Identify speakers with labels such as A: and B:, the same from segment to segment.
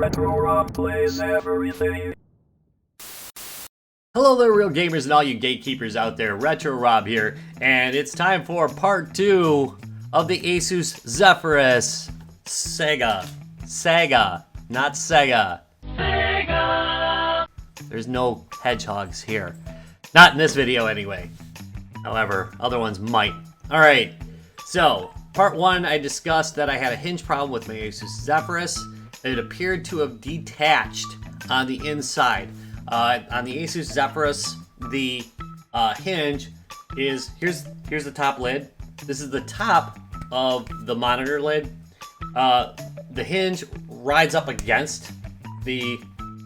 A: Retro Rob plays everything.
B: Hello there, real gamers and all you gatekeepers out there. Retro Rob here, and it's time for part 2 of the Asus Zephyrus. Sega, not Sega. There's no hedgehogs here. Not in this video anyway. However, other ones might. Alright, so part 1 I discussed that I had a hinge problem with my Asus Zephyrus. It appeared to have detached on the inside. On the Asus Zephyrus, the hinge is, here's the top lid. This is the top of the monitor lid. The hinge rides up against the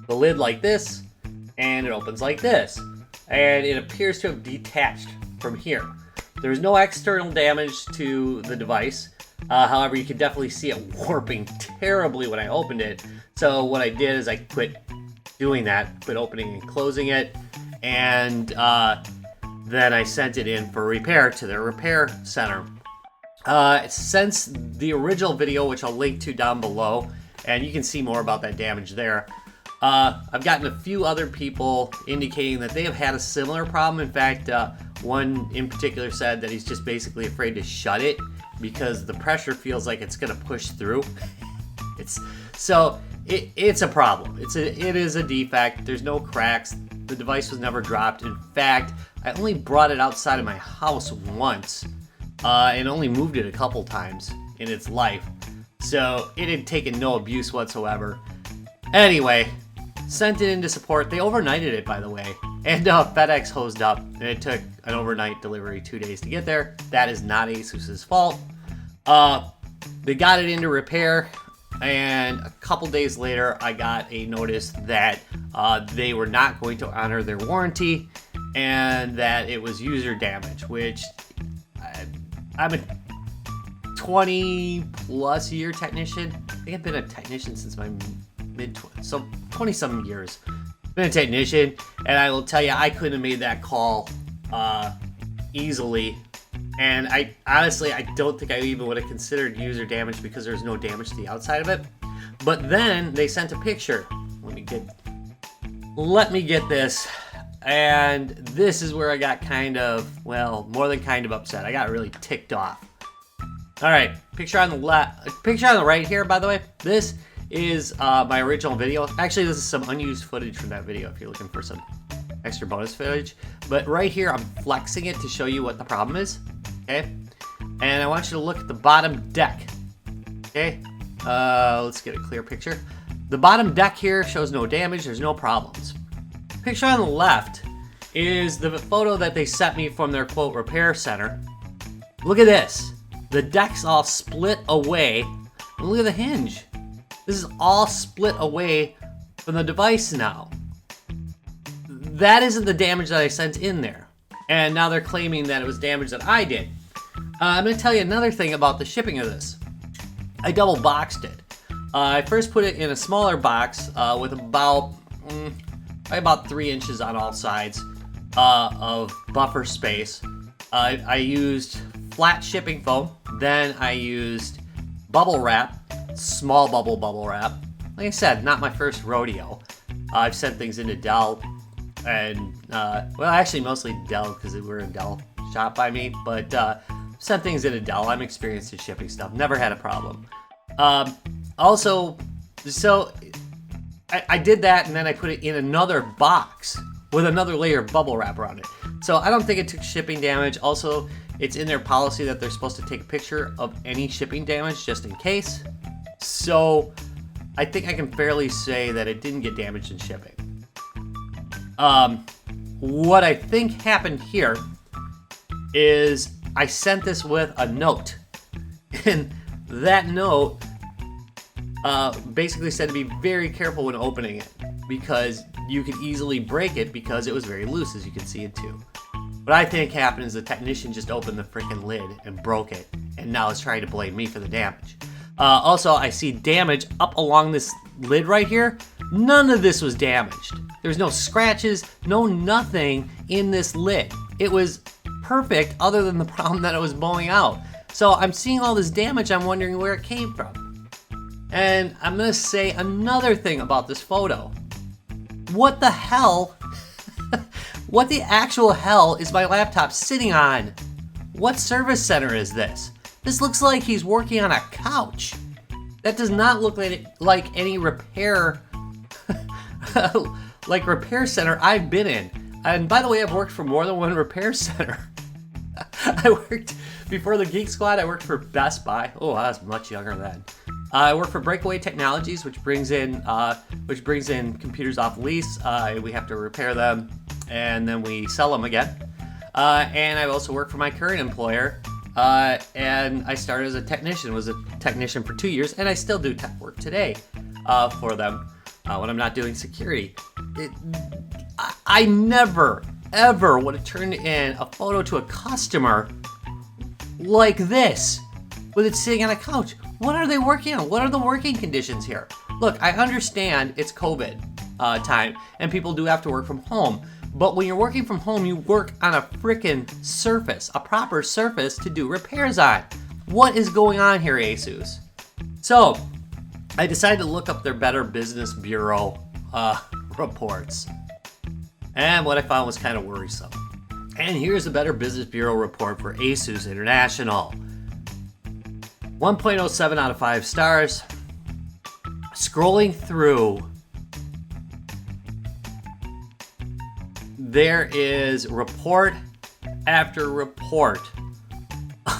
B: lid like this, and it opens like this. And it appears to have detached from here. There's no external damage to the device. However, you can definitely see it warping terribly when I opened it. So what I did is I quit doing that, quit opening and closing it, and then I sent it in for repair to their repair center. Since the original video, which I'll link to down below, and you can see more about that damage there, I've gotten a few other people indicating that they have had a similar problem. In fact, one in particular said that he's just basically afraid to shut it because the pressure feels like it's going to push through. It's a problem. It is a defect. There's no cracks. The device was never dropped. In fact, I only brought it outside of my house once, and only moved it a couple times in its life. So it had taken no abuse whatsoever. Anyway, sent it into support. They overnighted it, by the way, and FedEx hosed up, and it took an overnight delivery 2 days to get there. That is not Asus's fault. They got it into repair, and a couple days later, I got a notice that they were not going to honor their warranty, and that it was user damage, which I'm a 20-plus year technician. I think I've been a technician since my mid-20s, so 20-some years. Been a technician, and I will tell you, I couldn't have made that call easily. And I honestly don't think I even would have considered user damage because there's no damage to the outside of it. But then they sent a picture. Let me get this. And this is where I got kind of, well, more than kind of upset. I got really ticked off. All right, picture on the left, picture on the right here, by the way. This is my original video. Actually, this is some unused footage from that video if you're looking for some extra bonus footage. But right here, I'm flexing it to show you what the problem is. Okay, and I want you to look at the bottom deck. Okay, let's get a clear picture. The bottom deck here shows no damage. There's no problems. Picture on the left is the photo that they sent me from their quote repair center. Look at this. The deck's all split away. And look at the hinge. This is all split away from the device now. That isn't the damage that I sent in there. And now they're claiming that it was damage that I did. I'm going to tell you another thing about the shipping of this. I double boxed it. I first put it in a smaller box with about 3 inches on all sides of buffer space. I used flat shipping foam. Then I used bubble wrap, small bubble wrap. Like I said, not my first rodeo. I've sent things into Dell, and well, actually mostly Dell because we're a Dell shop by me. But sent things into Dell. I'm experienced in shipping stuff. Never had a problem. Also, so I did that, and then I put it in another box with another layer of bubble wrap around it. So I don't think it took shipping damage. Also, it's in their policy that they're supposed to take a picture of any shipping damage just in case. So I think I can fairly say that it didn't get damaged in shipping. What I think happened here is I sent this with a note. And that note basically said to be very careful when opening it because you could easily break it because it was very loose, as you can see it too. What I think happened is the technician just opened the freaking lid and broke it, and now is trying to blame me for the damage. Also, I see damage up along this lid right here. None of this was damaged. There's no scratches, no nothing in this lid. It was perfect other than the problem that it was blowing out. So I'm seeing all this damage, I'm wondering where it came from. And I'm gonna say another thing about this photo. What the hell? What the actual hell is my laptop sitting on? What service center is this? This looks like he's working on a couch. That does not look like any repair, like repair center I've been in. And by the way, I've worked for more than one repair center. I worked, before the Geek Squad, I worked for Best Buy. Oh, I was much younger then. I worked for Breakaway Technologies, which brings in computers off lease. We have to repair them, and then we sell them again. And I've also worked for my current employer, and I started as a technician. Was a technician for 2 years, and I still do tech work today for them when I'm not doing security. I never, ever would have turned in a photo to a customer like this, with it sitting on a couch. What are they working on? What are the working conditions here? Look, I understand it's COVID time, and people do have to work from home. But when you're working from home, you work on a frickin' surface, a proper surface to do repairs on. What is going on here, Asus? So, I decided to look up their Better Business Bureau reports. And what I found was kind of worrisome. And here's the Better Business Bureau report for Asus International. 1.07 out of 5 stars. Scrolling through, there is report after report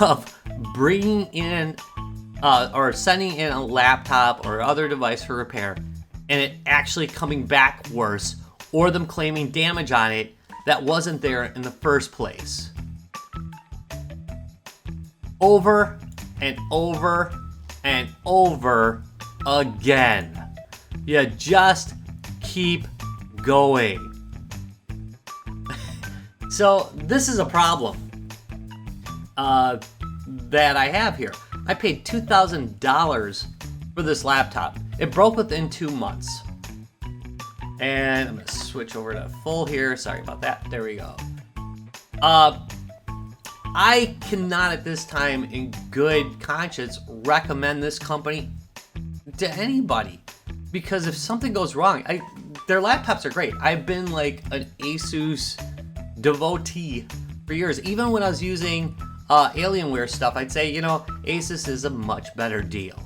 B: of bringing in or sending in a laptop or other device for repair, and it actually coming back worse, or them claiming damage on it that wasn't there in the first place. Over and over and over again. You just keep going. So this is a problem that I have here. I paid $2,000 for this laptop. It broke within 2 months. And I'm gonna switch over to full here. Sorry about that. There we go. I cannot at this time in good conscience recommend this company to anybody, because if something goes wrong, their laptops are great. I've been like an Asus devotee for years. Even when I was using Alienware stuff, I'd say, Asus is a much better deal.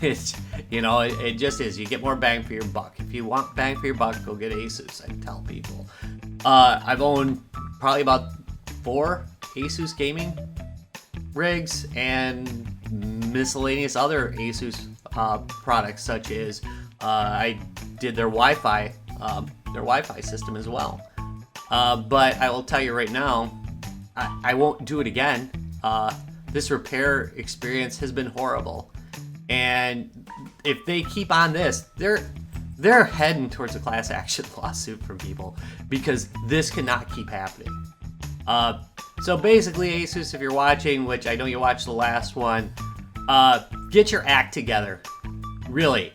B: It's, it just is. You get more bang for your buck. If you want bang for your buck, go get Asus, I tell people. I've owned probably about 4 Asus gaming rigs and miscellaneous other Asus products, such as I did their Wi-Fi system as well. But I will tell you right now, I won't do it again. This repair experience has been horrible, and if they keep on this, they're heading towards a class action lawsuit from people, because this cannot keep happening. So basically, Asus, if you're watching, which I know you watched the last one, get your act together. Really,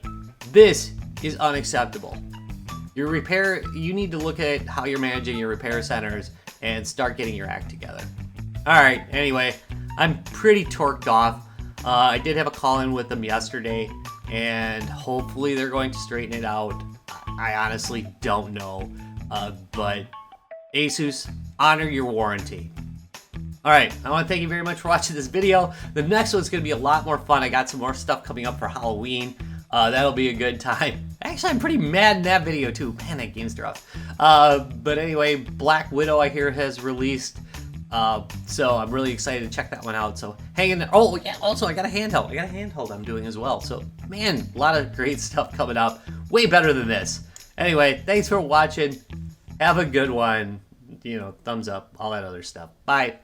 B: this is unacceptable. You need to look at how you're managing your repair centers and start getting your act together. All right, anyway, I'm pretty torqued off. I did have a call-in with them yesterday, and hopefully they're going to straighten it out. I honestly don't know, but Asus, honor your warranty. All right, I want to thank you very much for watching this video. The next one's going to be a lot more fun. I got some more stuff coming up for Halloween. That'll be a good time. Actually, I'm pretty mad in that video too. Man, that game's rough. But anyway, Black Widow, I hear, has released. So I'm really excited to check that one out. So hang in there. Oh yeah, also I got a handheld I'm doing as well. So man, a lot of great stuff coming up. Way better than this. Anyway, thanks for watching. Have a good one. Thumbs up, all that other stuff. Bye.